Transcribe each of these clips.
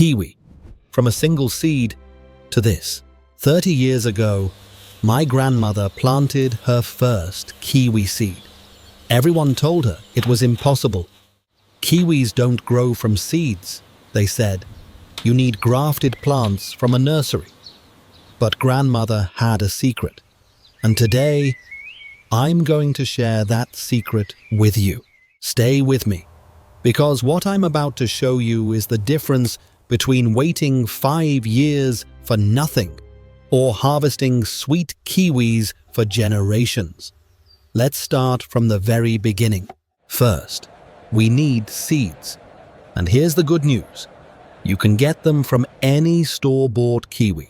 kiwi, from a single seed to this. 30 years ago, my grandmother planted her first kiwi seed. Everyone told her it was impossible. Kiwis don't grow from seeds, they said. You need grafted plants from a nursery. But grandmother had a secret. And today, I'm going to share that secret with you. Stay with me, because what I'm about to show you is the difference between waiting 5 years for nothing or harvesting sweet kiwis for generations. Let's start from the very beginning. First, we need seeds. And here's the good news. You can get them from any store-bought kiwi.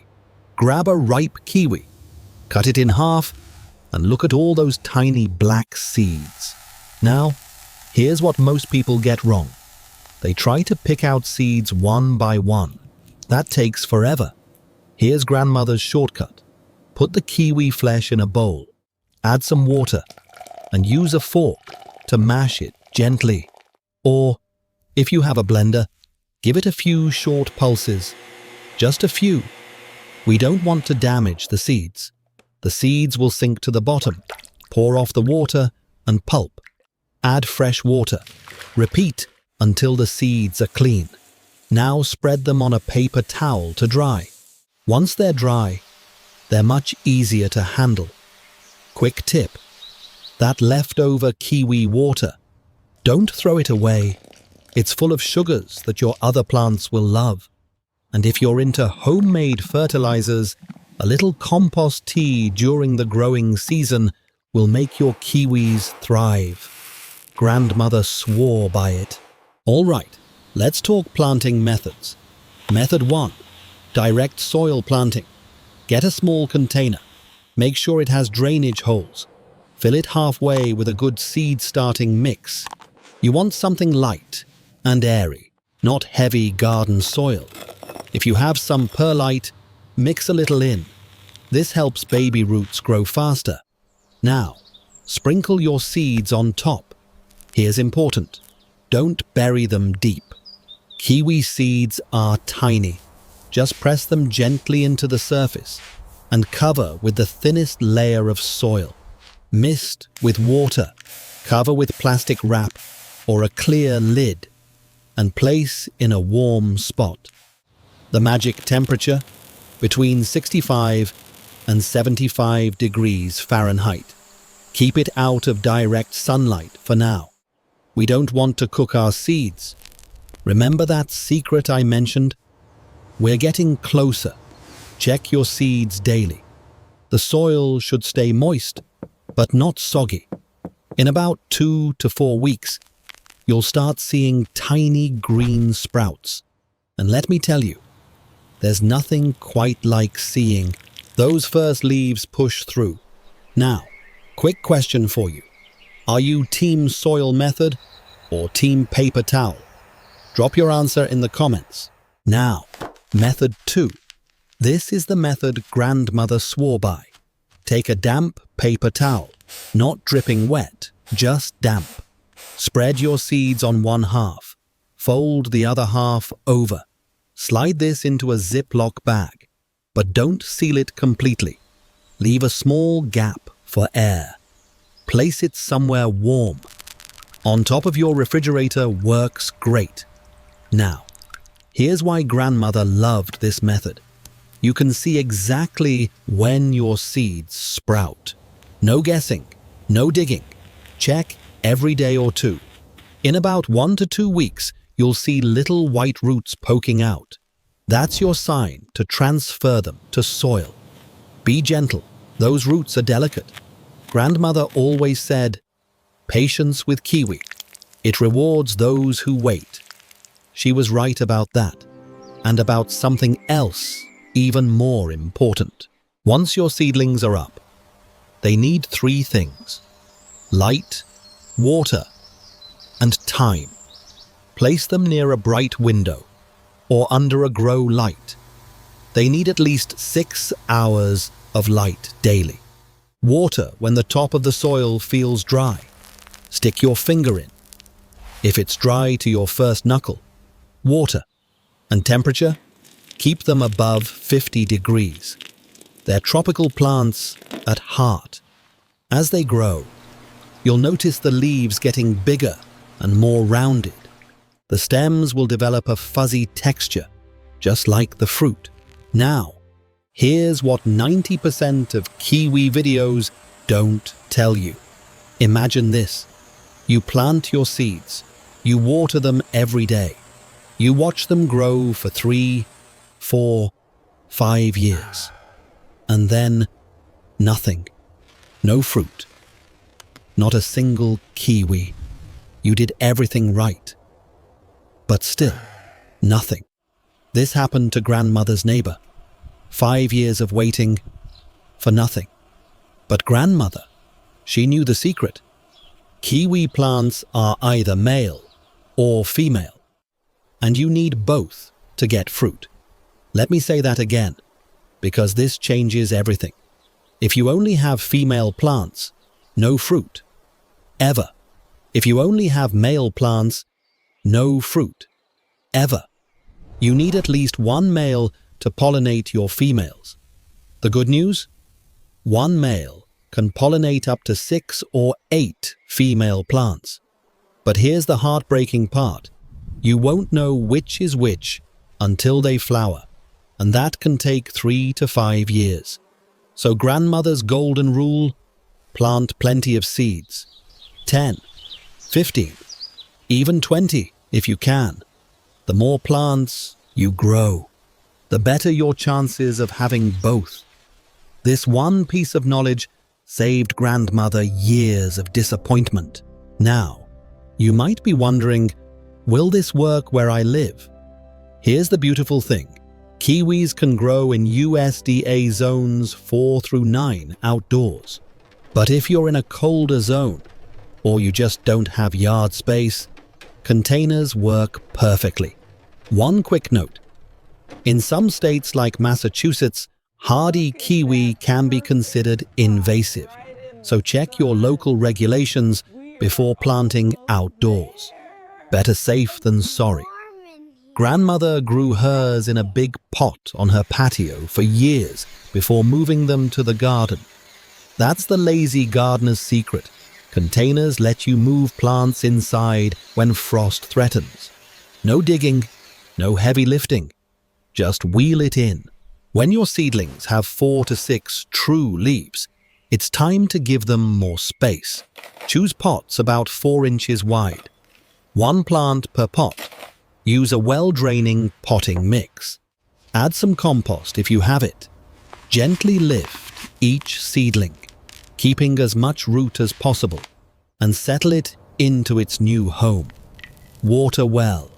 Grab a ripe kiwi, cut it in half, and look at all those tiny black seeds. Now, here's what most people get wrong. They try to pick out seeds one by one. That takes forever. Here's grandmother's shortcut. Put the kiwi flesh in a bowl, add some water, and use a fork to mash it gently. Or, if you have a blender, give it a few short pulses. Just a few. We don't want to damage the seeds. The seeds will sink to the bottom. Pour off the water and pulp. Add fresh water. Repeat until the seeds are clean. Now spread them on a paper towel to dry. Once they're dry, they're much easier to handle. Quick tip: that leftover kiwi water, don't throw it away. It's full of sugars that your other plants will love. And if you're into homemade fertilizers, a little compost tea during the growing season will make your kiwis thrive. Grandmother swore by it. All right, let's talk planting methods. Method 1. Direct soil planting. Get a small container. Make sure it has drainage holes. Fill it halfway with a good seed-starting mix. You want something light and airy, not heavy garden soil. If you have some perlite, mix a little in. This helps baby roots grow faster. Now, sprinkle your seeds on top. Here's important: don't bury them deep. Kiwi seeds are tiny. Just press them gently into the surface and cover with the thinnest layer of soil. Mist with water, cover with plastic wrap or a clear lid, and place in a warm spot. The magic temperature? Between 65 and 75 degrees Fahrenheit. Keep it out of direct sunlight for now. We don't want to cook our seeds. Remember that secret I mentioned? We're getting closer. Check your seeds daily. The soil should stay moist, but not soggy. In about 2 to 4 weeks, you'll start seeing tiny green sprouts. And let me tell you, there's nothing quite like seeing those first leaves push through. Now, quick question for you. Are you team soil method or team paper towel? Drop your answer in the comments. Now, method 2. This is the method grandmother swore by. Take a damp paper towel, not dripping wet, just damp. Spread your seeds on one half. Fold the other half over. Slide this into a Ziploc bag, but don't seal it completely. Leave a small gap for air. Place it somewhere warm. On top of your refrigerator works great. Now, here's why grandmother loved this method. You can see exactly when your seeds sprout. No guessing, no digging. Check every day or two. In about 1 to 2 weeks, you'll see little white roots poking out. That's your sign to transfer them to soil. Be gentle, those roots are delicate. Grandmother always said, patience with kiwi. It rewards those who wait. She was right about that, and about something else even more important. Once your seedlings are up, they need 3 things: light, water, and time. Place them near a bright window or under a grow light. They need at least 6 hours of light daily. Water when the top of the soil feels dry. Stick your finger in. If it's dry to your first knuckle, water. And temperature? Keep them above 50 degrees. They're tropical plants at heart. As they grow, you'll notice the leaves getting bigger and more rounded. The stems will develop a fuzzy texture, just like the fruit. Now, here's what 90% of Kiwi videos don't tell you. Imagine this. You plant your seeds. You water them every day. You watch them grow for 3, 4, 5 years. And then, nothing. No fruit. Not a single kiwi. You did everything right. But still, nothing. This happened to grandmother's neighbor. 5 years of waiting for nothing. But grandmother, she knew the secret. Kiwi plants are either male or female, and you need both to get fruit. Let me say that again, because this changes everything. If you only have female plants, no fruit. Ever. If you only have male plants, no fruit. Ever. You need at least one male to pollinate your females. The good news? One male can pollinate up to 6 or 8 female plants. But here's the heartbreaking part. You won't know which is which until they flower, and that can take 3 to 5 years. So grandmother's golden rule: plant plenty of seeds. 10, 15, even 20 if you can. The more plants you grow, the better your chances of having both. This one piece of knowledge saved grandmother years of disappointment. Now, you might be wondering, will this work where I live? Here's the beautiful thing. Kiwis can grow in USDA Zones 4 through 9 outdoors. But if you're in a colder zone, or you just don't have yard space, containers work perfectly. One quick note. In some states like Massachusetts, hardy kiwi can be considered invasive, so check your local regulations before planting outdoors. Better safe than sorry. Grandmother grew hers in a big pot on her patio for years before moving them to the garden. That's the lazy gardener's secret. Containers let you move plants inside when frost threatens. No digging, no heavy lifting. Just wheel it in. When your seedlings have 4 to 6 true leaves, it's time to give them more space. Choose pots about 4 inches wide. 1 plant per pot. Use a well-draining potting mix. Add some compost if you have it. Gently lift each seedling, keeping as much root as possible, and settle it into its new home. Water well,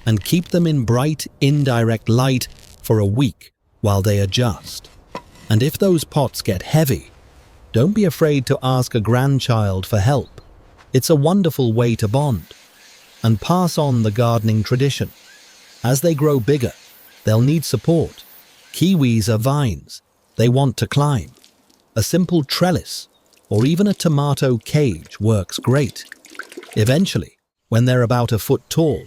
and keep them in bright, indirect light for a week while they adjust. And if those pots get heavy, don't be afraid to ask a grandchild for help. It's a wonderful way to bond and pass on the gardening tradition. As they grow bigger, they'll need support. Kiwis are vines. They want to climb. A simple trellis or even a tomato cage works great. Eventually, when they're about a foot tall,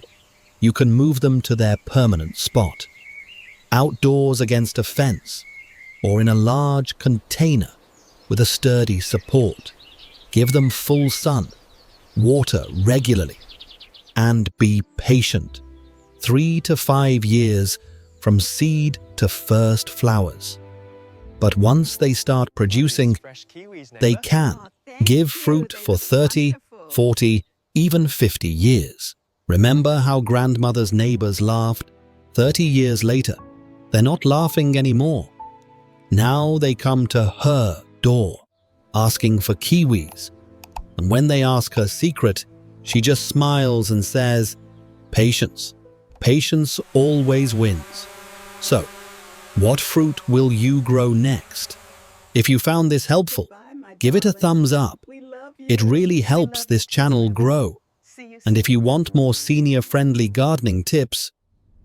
you can move them to their permanent spot. Outdoors against a fence, or in a large container with a sturdy support. Give them full sun, water regularly, and be patient. 3 to 5 years from seed to first flowers. But once they start producing, they can give fruit for 30, 40, even 50 years. Remember how grandmother's neighbors laughed? 30 years later, they're not laughing anymore. Now they come to her door, asking for kiwis. And when they ask her secret, she just smiles and says, patience. Patience always wins. So, what fruit will you grow next? If you found this helpful, give it a thumbs up. It really helps this channel grow. And if you want more senior-friendly gardening tips,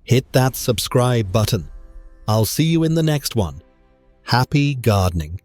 hit that subscribe button. I'll see you in the next one. Happy gardening.